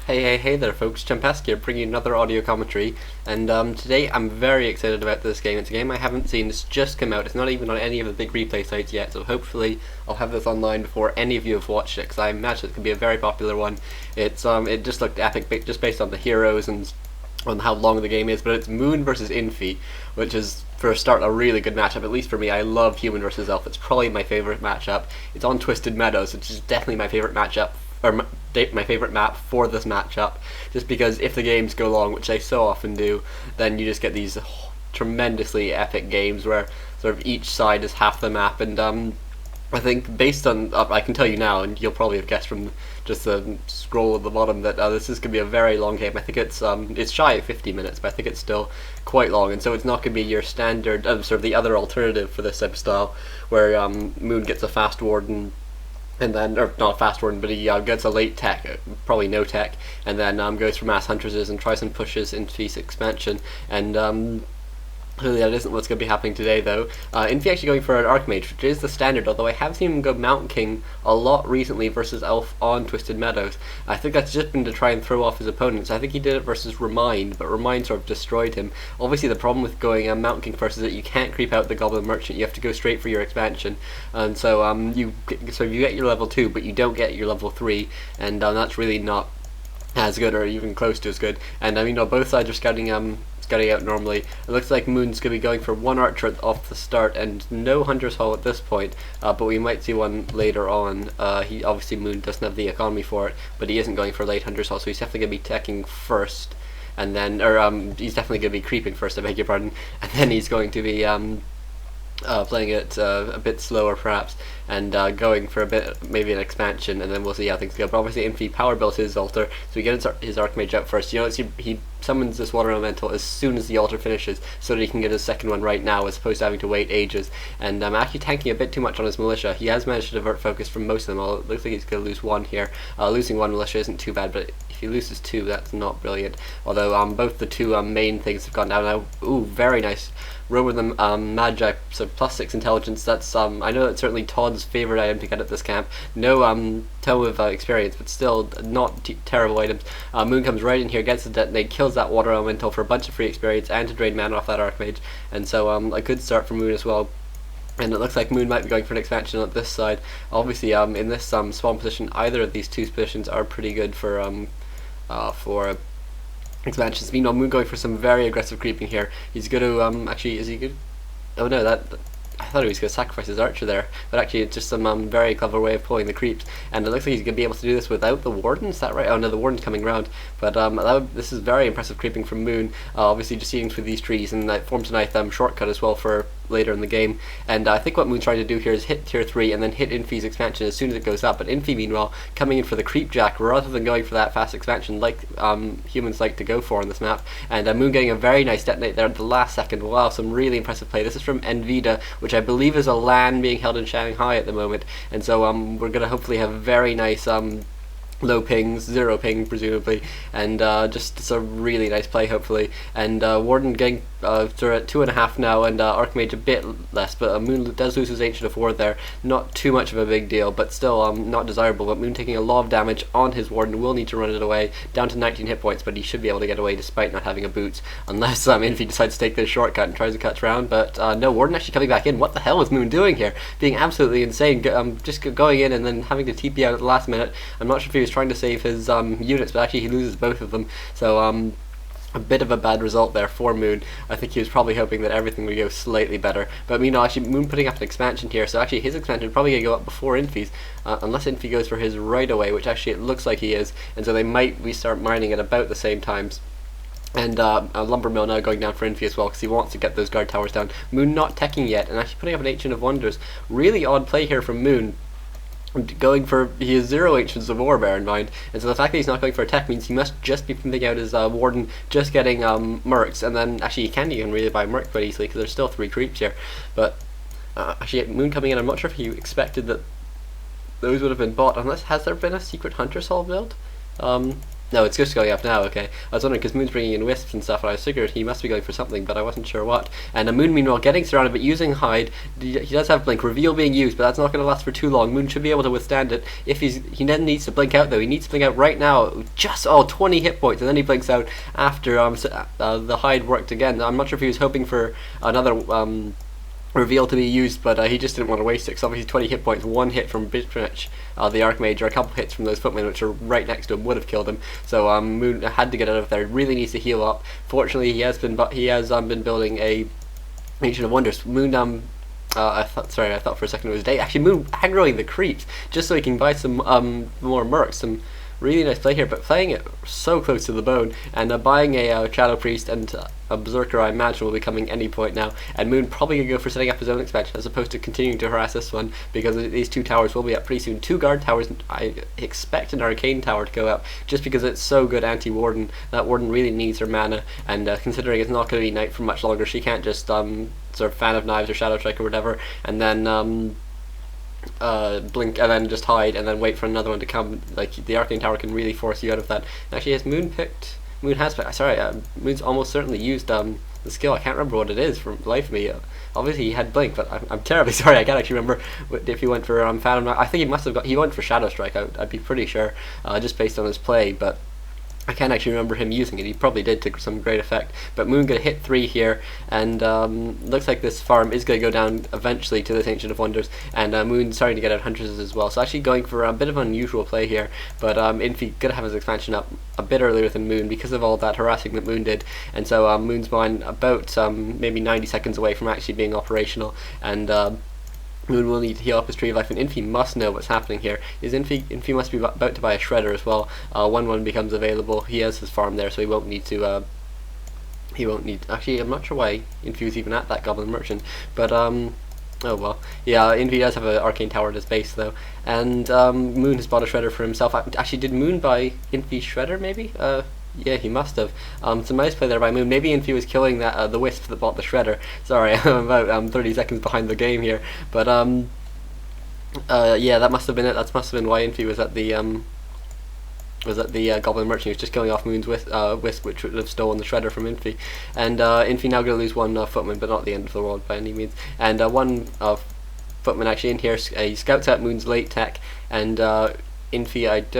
Hey there folks, Chimpesk here bringing you another audio commentary, and today I'm very excited about this game. It's a game I haven't seen, it's just come out, it's not even on any of the big replay sites yet, so hopefully I'll have this online before any of you have watched it, because I imagine it could be a very popular one. It just looked epic just based on the heroes and on how long the game is, but it's Moon versus Infi, which is, for a start, a really good matchup, at least for me. I love Human versus Elf, it's probably my favourite matchup. It's on Twisted Meadows, which is definitely my favourite matchup, or my favourite map for this matchup, just because if the games go long, which they so often do, then you just get these tremendously epic games where sort of each side is half the map, and I think based on, I can tell you now, and you'll probably have guessed from just the scroll at the bottom, that this is going to be a very long game. I think it's shy of 50 minutes, but I think it's still quite long, and so it's not going to be your standard, sort of the other alternative for this type of style, where Moon gets a fast warden, and then, or not a fast warden, but he gets a late tech, probably no tech, and then goes for mass huntresses and tries and pushes Infi's expansion, and clearly that isn't what's going to be happening today though. Infi actually going for an Archmage, which is the standard, although I have seen him go Mountain King a lot recently versus Elf on Twisted Meadows. I think that's just been to try and throw off his opponents. I think he did it versus Remind, but Remind sort of destroyed him. Obviously the problem with going Mountain King first is that you can't creep out the Goblin Merchant, you have to go straight for your expansion, and so you get your level 2, but you don't get your level 3, and that's really not as good, or even close to as good. And I mean, both sides are scouting out normally. It looks like Moon's going to be going for one archer off the start and no Hunter's Hall at this point, but we might see one later on. He obviously, Moon doesn't have the economy for it, but he isn't going for late Hunter's Hall, so he's definitely going to be teching first, and then, he's definitely going to be creeping first, I beg your pardon, and then he's going to be playing it a bit slower perhaps, and going for a bit, maybe an expansion, and then we'll see how things go. But obviously Infi power built his altar, so we get his Archmage out first. You notice he summons this Water Elemental as soon as the altar finishes, so that he can get his second one right now, as opposed to having to wait ages. And actually tanking a bit too much on his militia. He has managed to divert focus from most of them, although it looks like he's going to lose one here. Losing one militia isn't too bad, but if he loses two, that's not brilliant. Although both the two main things have gone down now. Ooh, very nice. Row with them Magi, so +6 intelligence. That's I know that's certainly Todd's favourite item to get at this camp. No Tome of experience, but still not terrible items. Moon comes right in here, gets the detonate, kills that Water Elemental for a bunch of free experience and to drain mana off that Archmage, and so a good start for Moon as well. And it looks like Moon might be going for an expansion on this side. Obviously, in this spawn position, either of these two positions are pretty good for expansions. Meanwhile, Moon going for some very aggressive creeping here. He's going to actually, is he good? Oh no, I thought he was going to sacrifice his archer there, but actually it's just some very clever way of pulling the creeps, and it looks like he's going to be able to do this without the warden, is that right? Oh no, the warden's coming round, but this is very impressive creeping from Moon, obviously just eating through these trees, and that forms a nice shortcut as well for later in the game. And I think what Moon's trying to do here is hit tier 3 and then hit Infi's expansion as soon as it goes up, but Infi meanwhile coming in for the creep jack rather than going for that fast expansion like humans like to go for on this map, and Moon getting a very nice detonate there at the last second. Wow, some really impressive play. This is from Nvida, which I believe is a LAN being held in Shanghai at the moment, and so we're going to hopefully have very nice low pings, 0 ping presumably, and just it's a really nice play hopefully. And Warden getting they're at 2.5 now, and Archmage a bit less, but Moon does lose his Ancient of War there. Not too much of a big deal, but still not desirable. But Moon taking a lot of damage on his Warden, will need to run it away, down to 19 hit points, but he should be able to get away despite not having a boots, unless Infi decides to take this shortcut and tries to cut around. But no, Warden actually coming back in. What the hell is Moon doing here? Being absolutely insane, just going in and then having to TP out at the last minute. I'm not sure if he was trying to save his units, but actually he loses both of them, so a bit of a bad result there for Moon. I think he was probably hoping that everything would go slightly better, but meanwhile actually Moon putting up an expansion here, so actually his expansion probably going to go up before Infi's, unless Infi goes for his right away, which actually it looks like he is, and so they might restart mining at about the same times. And a lumber mill now going down for Infi as well, because he wants to get those guard towers down. Moon not teching yet, and actually putting up an Ancient of Wonders. Really odd play here from Moon, going for, he has 0 Ancients of War, bear in mind, and so the fact that he's not going for a tech means he must just be pimping out his Warden, just getting mercs, and then actually he can even really buy merc quite easily, because there's still 3 creeps here. But actually Moon coming in, I'm not sure if he expected that those would have been bought, unless, has there been a secret Hunter's Hall build? No, it's just going up now, okay. I was wondering, because Moon's bringing in wisps and stuff, and I figured he must be going for something, but I wasn't sure what. And Moon, meanwhile, getting surrounded, but using Hide. He does have Blink. Reveal being used, but that's not going to last for too long. Moon should be able to withstand it. If he then needs to blink out, though. He needs to blink out right now. Just, 20 hit points, and then he blinks out after the Hide worked again. I'm not sure if he was hoping for another reveal to be used, but he just didn't want to waste it, because obviously 20 hit points, one hit from Bitch, the Archmage, or a couple hits from those footmen which are right next to him would have killed him. So Moon had to get out of there. Really needs to heal up. Fortunately, he has been building a Ancient of Wonders. Moon I thought for a second it was day. Actually, Moon aggroing the creeps just so he can buy some more mercs. Some really nice play here, but playing it so close to the bone, and buying a Shadow Priest and a Berserker, I imagine, will be coming any point now. And Moon probably going to go for setting up his own expansion as opposed to continuing to harass this one, because these two towers will be up pretty soon. 2 guard towers. I expect an Arcane tower to go up just because it's so good anti-Warden. That Warden really needs her mana, and considering it's not going to be night for much longer, she can't just sort of Fan of Knives or Shadow Strike or whatever, and then blink and then just hide and then wait for another one to come. Like, the Arcane Tower can really force you out of that. And actually, has Moon picked? Moon has picked. Sorry, Moon's almost certainly used the skill. I can't remember what it is for the life of me. Obviously, he had blink, but I'm terribly sorry. I can't actually remember if he went for Fan of Knives. I think he must have got. He went for Shadow Strike. I'd be pretty sure, just based on his play, but I can't actually remember him using it. He probably did to some great effect. But Moon going to hit 3 here, and looks like this farm is going to go down eventually to this Ancient of Wonders, and Moon starting to get out Huntresses as well. So actually going for a bit of an unusual play here, but Infi going to have his expansion up a bit earlier than Moon because of all that harassing that Moon did, and so Moon's mine about maybe 90 seconds away from actually being operational, and Moon will need to heal up his Tree of Life, and Infi must know what's happening here. Infi must be about to buy a Shredder as well. 1/1 becomes available. He has his farm there, so he won't need to. Actually, I'm not sure why Infi was even at that Goblin Merchant, but oh well. Yeah, Infi does have an Arcane Tower at his base though, and Moon has bought a Shredder for himself. Actually, did Moon buy Infi Shredder? Maybe. Yeah, he must have. Some nice play there by Moon. Maybe Infi was killing that the Wisp that bought the Shredder. Sorry, I'm about 30 seconds behind the game here. But yeah, that must have been it. That must have been why Infi was at the Goblin Merchant. He was just killing off Moon's Wisp, which would have stolen the Shredder from Infi. And Infi now going to lose 1 footman, but not the end of the world by any means. And 1 footman actually in here. He scouts out Moon's late tech, and Infi,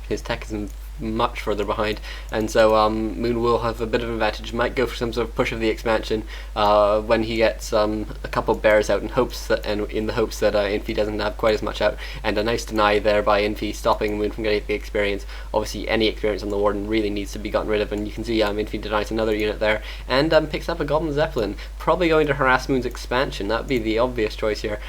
his tech isn't much further behind, and so Moon will have a bit of an advantage. Might go for some sort of push of the expansion when he gets a couple bears out in the hopes that Infi doesn't have quite as much out, and a nice deny there by Infi, stopping Moon from getting the experience. Obviously any experience on the Warden really needs to be gotten rid of, and you can see Infi denies another unit there, and picks up a Goblin Zeppelin, probably going to harass Moon's expansion. That would be the obvious choice here,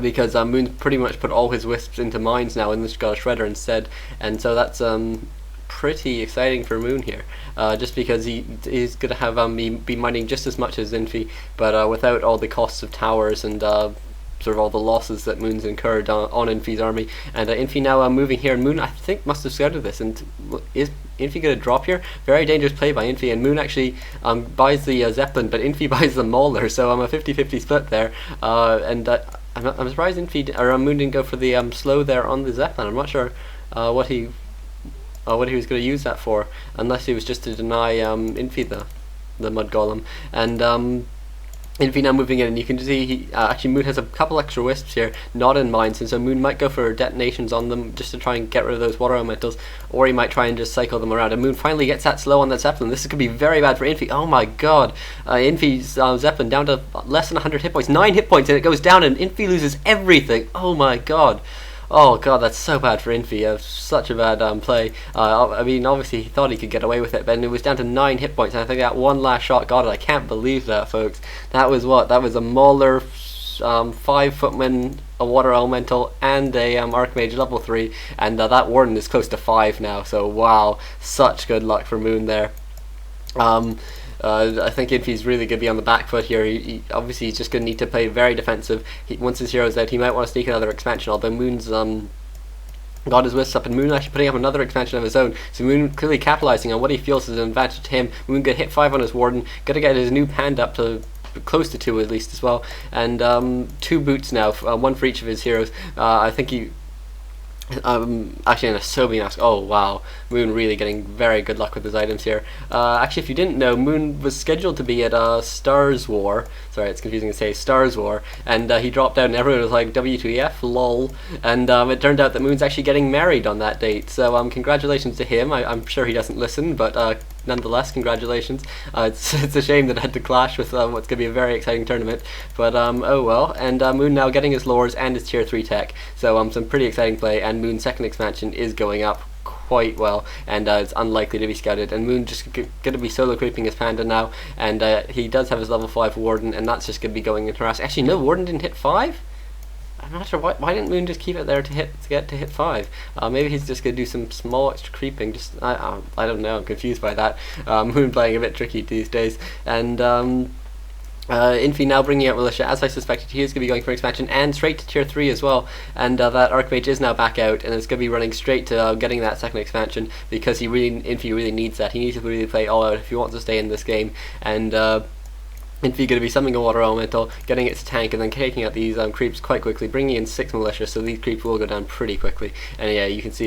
because Moon's pretty much put all his Wisps into mines now and just got a Shredder instead, and so that's pretty exciting for Moon here, just because he's going to have be mining just as much as Infi, but without all the costs of towers and sort of all the losses that Moon's incurred on Infi's army. And Infi now moving here, and Moon I think must have scouted this, and is Infi going to drop here? Very dangerous play by Infi, and Moon actually buys the Zeppelin, but Infi buys the Mauler, so I'm a 50-50 split there, and I'm surprised Moon didn't go for the slow there on the Zeppelin. I'm not sure what he was going to use that for, unless he was just to deny Infi the Mud Golem. And Infi now moving in, and you can see actually Moon has a couple extra Wisps here, not in mines, and so Moon might go for detonations on them just to try and get rid of those water elementals, or he might try and just cycle them around. And Moon finally gets that slow on that Zeppelin. This could be very bad for Infi. Oh my god, Infi's Zeppelin down to less than 100 hit points, 9 hit points, and it goes down, and Infi loses everything. Oh my god. Oh god, that's so bad for Infi. Such a bad play. I mean, obviously he thought he could get away with it, but it was down to 9 hit points, and I think that one last shot got it. I can't believe that, folks. That was what? That was a Mauler, 5 footman, a water elemental, and a Archmage level 3, and that Warden is close to 5 now. So wow, such good luck for Moon there. I think Infi's really going to be on the back foot here. Obviously he's just going to need to play very defensive. Once his hero's out, he might want to sneak another expansion, although Moon's got his Wisps up, and Moon actually putting up another expansion of his own. So Moon clearly capitalizing on what he feels is an advantage to him. Moon going to hit 5 on his Warden, going to get his new Panda up to close to 2 at least as well, and 2 boots now, 1 for each of his heroes. I think Actually, in a Sobi mask. Oh wow, Moon really getting very good luck with his items here. Actually, if you didn't know, Moon was scheduled to be at Stars War. Sorry, it's confusing to say Stars War, and he dropped out, and everyone was like, "WTF, lol." And it turned out that Moon's actually getting married on that date. So congratulations to him. I'm sure he doesn't listen, but nonetheless, congratulations. It's a shame that it had to clash with what's going to be a very exciting tournament, but oh well. And Moon now getting his lures and his tier 3 tech, so some pretty exciting play. And Moon's second expansion is going up quite well, and it's unlikely to be scouted. And Moon just going to be solo creeping his panda now, and he does have his level 5 warden, and that's just going to be going into harass. Actually, no, warden didn't hit 5. I'm not sure why didn't Moon just keep it there to get to hit 5. Maybe he's just gonna do some small extra creeping. Just I don't know. I'm confused by that. Moon playing a bit tricky these days, and Infi now bringing out Militia. As I suspected, he is going to be going for expansion and straight to tier 3 as well, and that Archmage is now back out, and it's going to be running straight to getting that second expansion, because Infi really needs that. He needs to really play all out if he wants to stay in this game, and Infi going to be summoning a water elemental, getting it to tank, and then taking out these creeps quite quickly, bringing in 6 militia, so these creeps will go down pretty quickly. And yeah, you can see